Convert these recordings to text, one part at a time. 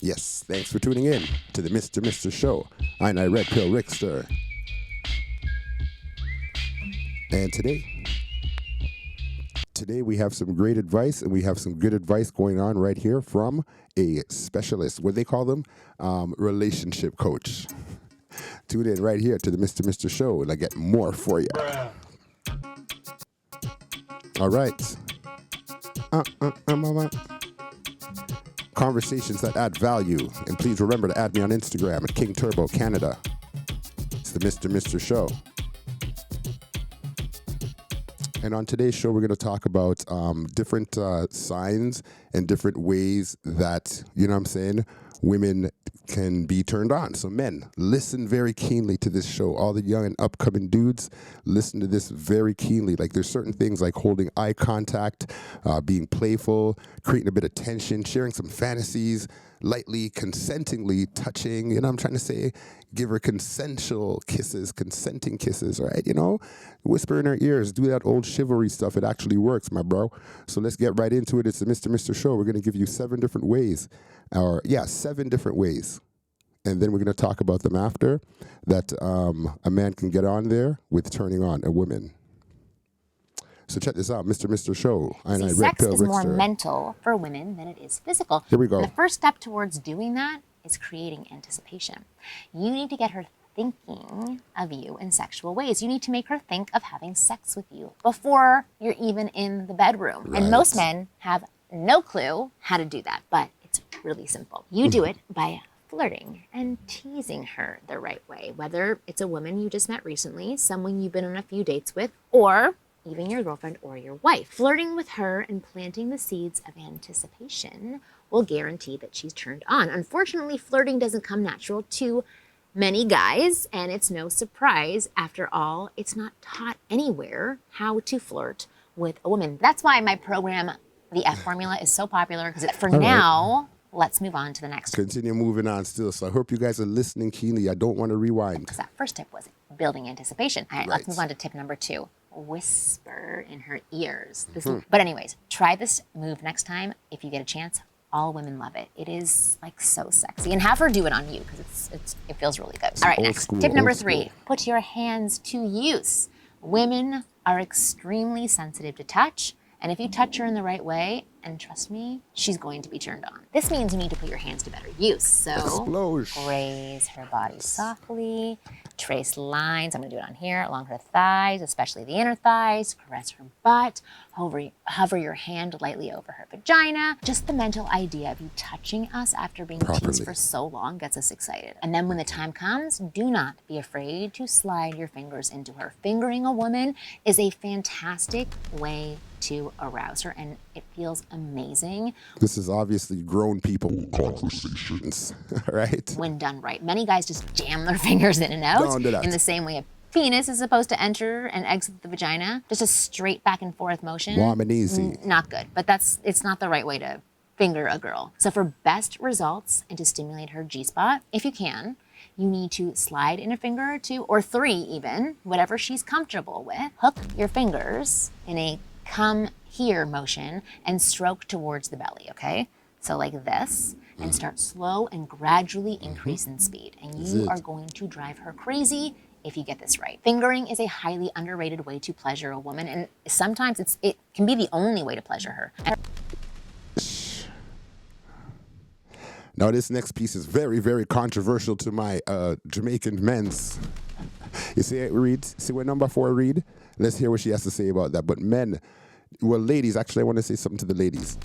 Yes, thanks for tuning in to the Mr. Show. I'm I Red Pill Rickster. And today we have some great advice, and we have some good advice going on right here from a specialist. What do they call them? Relationship coach. Tune in right here to the Mr. Show, and I get more for you. All right. Conversations that add value. And please remember to add me on Instagram at King Turbo Canada. It's the Mr. Show. And on today's show, we're going to talk about different signs and different ways that, you know what I'm saying, women can be turned on. So men, listen very keenly to this show. All the young and upcoming dudes, listen to this very keenly. Like there's certain things like holding eye contact, being playful, creating a bit of tension, sharing some fantasies, lightly, consentingly touching, you know what I'm trying to say? Give her consenting kisses, right? You know, whisper in her ears, do that old chivalry stuff. It actually works, my bro. So let's get right into it. It's the Mr. Show. We're going to give you 7 different ways, 7 different ways. And then we're going to talk about them after, that a man can get on there with turning on a woman. So check this out, Mr. Show. Sex is more mental for women than it is physical. Here we go. And the first step towards doing that is creating anticipation. You need to get her thinking of you in sexual ways. You need to make her think of having sex with you before you're even in the bedroom. Right. And most men have no clue how to do that, but it's really simple. You do it by flirting and teasing her the right way, whether it's a woman you just met recently, someone you've been on a few dates with, or even your girlfriend or your wife. Flirting with her and planting the seeds of anticipation will guarantee that she's turned on. Unfortunately, flirting doesn't come natural to many guys, and it's no surprise. After all, it's not taught anywhere how to flirt with a woman. That's why my program, The F Formula, is so popular, because for now, let's move on to the next. Continue moving on still. So I hope you guys are listening keenly. I don't want to rewind. Because that first tip was building anticipation. All right, let's move on to tip number 2. Whisper in her ears. But anyways, try this move next time if you get a chance. All women love it. It is like so sexy. And have her do it on you, because it feels really good. All right, next. Tip number 3. Put your hands to use. Women are extremely sensitive to touch. And if you touch her in the right way, and trust me, she's going to be turned on. This means you need to put your hands to better use. So graze her body softly, trace lines, I'm gonna do it on here, along her thighs, especially the inner thighs, caress her butt, hover your hand lightly over her vagina. Just the mental idea of you touching us after being teased for so long gets us excited. And then when the time comes, do not be afraid to slide your fingers into her. Fingering a woman is a fantastic way to arouse her, and it feels amazing. This is obviously grown people conversations, right? When done right. Many guys just jam their fingers in and out in the same way a penis is supposed to enter and exit the vagina. Just a straight back and forth motion. Warm and easy. Not good, but it's not the right way to finger a girl. So for best results and to stimulate her G-spot, if you can, you need to slide in a finger or 2, or 3 even, whatever she's comfortable with. Hook your fingers in a come here motion and stroke towards the belly, okay? So like this, and start slow and gradually increase in speed. And you are going to drive her crazy if you get this right. Fingering is a highly underrated way to pleasure a woman, and sometimes it can be the only way to pleasure her. Now this next piece is very, very controversial to my Jamaican men's. You see it reads? See what number 4 read? Let's hear what she has to say about that. But men, well, ladies, actually I want to say something to the ladies.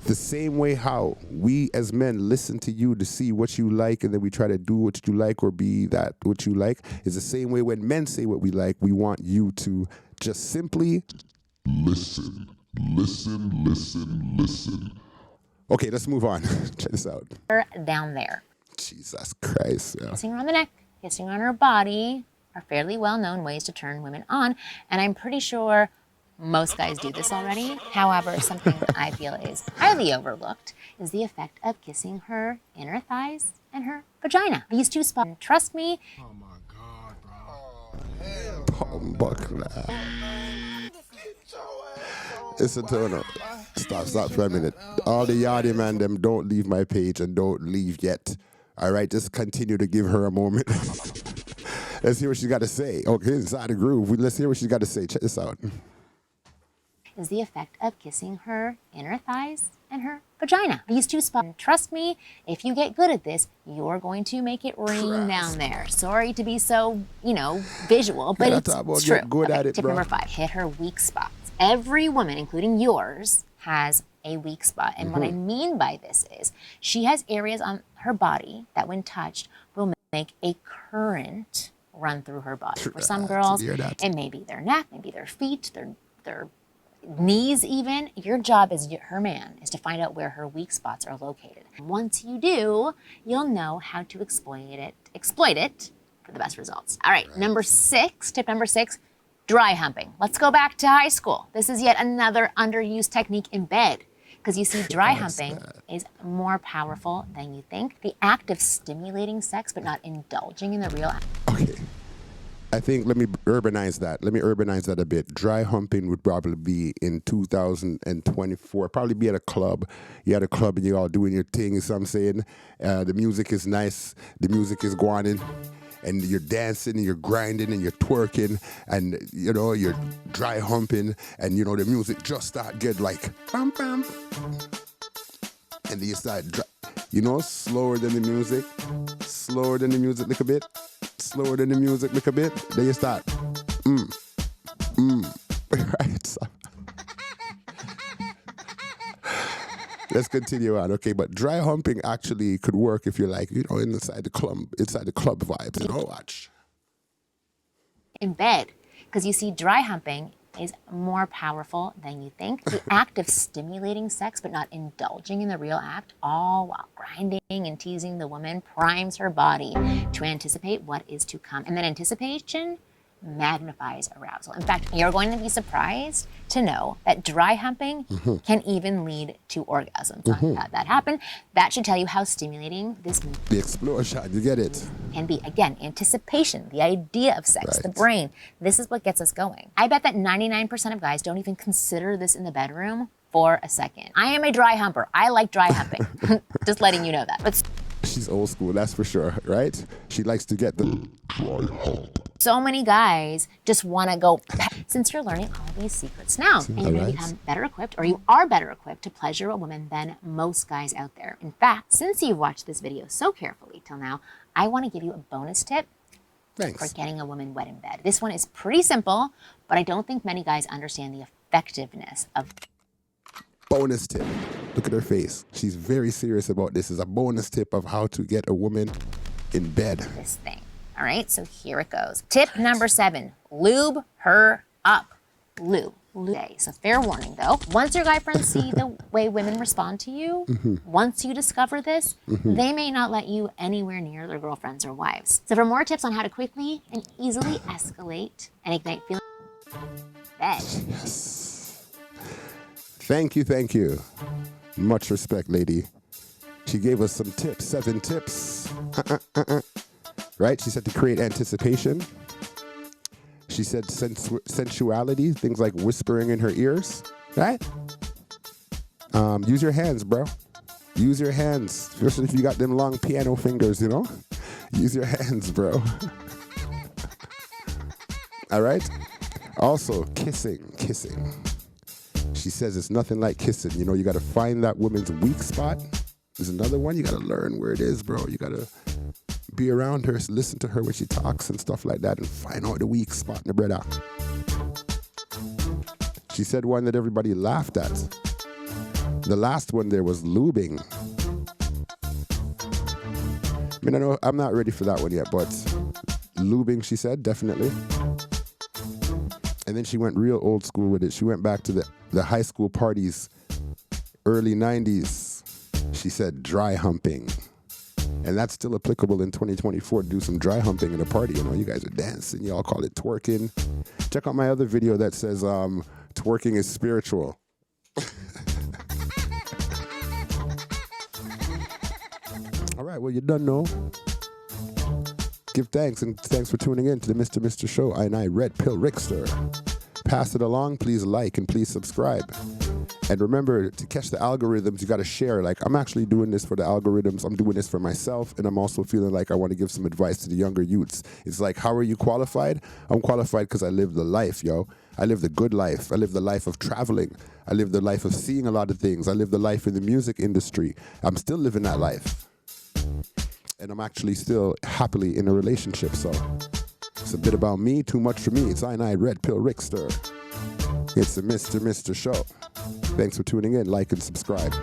The same way how we as men listen to you to see what you like, and then we try to do what you like or be that what you like, is the same way when men say what we like, we want you to just simply listen. Okay, let's move on. Check this out. Down there. Jesus Christ. Yeah. Kissing her on the neck, kissing her on her body are fairly well-known ways to turn women on, and I'm pretty sure most guys do this already. However, something I feel is highly overlooked is the effect of kissing her inner thighs and her vagina. These 2 spots, trust me. Oh my God, bro. Buckler. Listen to her. Stop for a minute. All the yardy man, them don't leave my page and don't leave yet. All right, just continue to give her a moment. Let's hear what she's got to say. Okay, inside the groove. Let's hear what she's got to say. Check this out. Is the effect of kissing her inner thighs and her vagina. These two spots. Trust me, if you get good at this, you're going to make it rain down there. Sorry to be so, visual, but it's true. Good at it, tip bro. number 5, hit her weak spots. Every woman, including yours, has a weak spot. And what I mean by this is she has areas on her body that when touched will make a current run through her body. For some girls, it may be their neck, maybe their feet, their knees even. Your job as her man is to find out where her weak spots are located. Once you do, you'll know how to exploit it for the best results. All right, tip number 6, dry humping. Let's go back to high school. This is yet another underused technique in bed. Because you see, dry humping is more powerful than you think. The act of stimulating sex but not indulging in the real act. Okay. I think let me urbanize that a bit. Dry humping would probably be in 2024. Probably be at a club. You're at a club and you're all doing your thing, you see what I'm saying? The music is nice. The music is going in. And you're dancing and you're grinding and you're twerking and, you're dry humping and, the music just start good like, bam, bam. And then you start, slower than the music a little bit. Slower than the music, look a bit. Then you start, right? So. Let's continue on, okay? But dry humping actually could work if you're like, inside the club vibes. Watch. In bed, because you see, dry humping is more powerful than you think. The act of stimulating sex but not indulging in the real act, all while grinding and teasing the woman, primes her body to anticipate what is to come. And then anticipation magnifies arousal. In fact, you're going to be surprised to know that dry humping can even lead to orgasms. Had that happen, that should tell you how stimulating this the explosion, you get it, can be. Again, anticipation, the idea of sex, the brain. This is what gets us going. I bet that 99% of guys don't even consider this in the bedroom for a second. I am a dry humper. I like dry humping. Just letting you know that. But she's old school, that's for sure, right? She likes to get the dry hump. So many guys just want to go, since you're learning all these secrets now, and you're going to become better equipped, or you are better equipped to pleasure a woman than most guys out there. In fact, since you've watched this video so carefully till now, I want to give you a bonus tip for getting a woman wet in bed. This one is pretty simple, but I don't think many guys understand the effectiveness of. Bonus tip. Look at her face. She's very serious about this. Is a bonus tip of how to get a woman in bed. This thing. All right, so here it goes. Tip number 7, lube her up. Lube. So fair warning though, once your guy friends see the way women respond to you, once you discover this, they may not let you anywhere near their girlfriends or wives. So for more tips on how to quickly and easily escalate and ignite feelings, bed. Yes. Thank you. Much respect, lady. She gave us some tips, 7 tips. Right? She said to create anticipation. She said sensuality, things like whispering in her ears, right? Use your hands, bro. Use your hands, especially if you got them long piano fingers, Use your hands, bro. All right? Also, kissing. She says it's nothing like kissing. You got to find that woman's weak spot. There's another one. You got to learn where it is, bro. You got to be around her, listen to her when she talks and stuff like that, and find out the weak spot in the brother. She said one that everybody laughed at. The last one there was lubing. I know I'm not ready for that one yet, but lubing, she said, definitely. And then she went real old school with it. She went back to the high school parties, early 90s. She said dry humping. And that's still applicable in 2024 to do some dry humping in a party. You guys are dancing. Y'all call it twerking. Check out my other video that says twerking is spiritual. All right, well, you done know. Give thanks, and thanks for tuning in to the Mr. Show. I Red Pill Rickster. pass it along. Please like and please subscribe. And remember, to catch the algorithms, you got to share. Like, I'm actually doing this for the algorithms. I'm doing this for myself. And I'm also feeling like I want to give some advice to the younger youths. It's like, how are you qualified? I'm qualified because I live the life, yo. I live the good life. I live the life of traveling. I live the life of seeing a lot of things. I live the life in the music industry. I'm still living that life. And I'm actually still happily in a relationship. So it's a bit about me, too much for me. It's Cyanide Red Pill Rickster. It's the Mr. Show. Thanks for tuning in. Like and subscribe.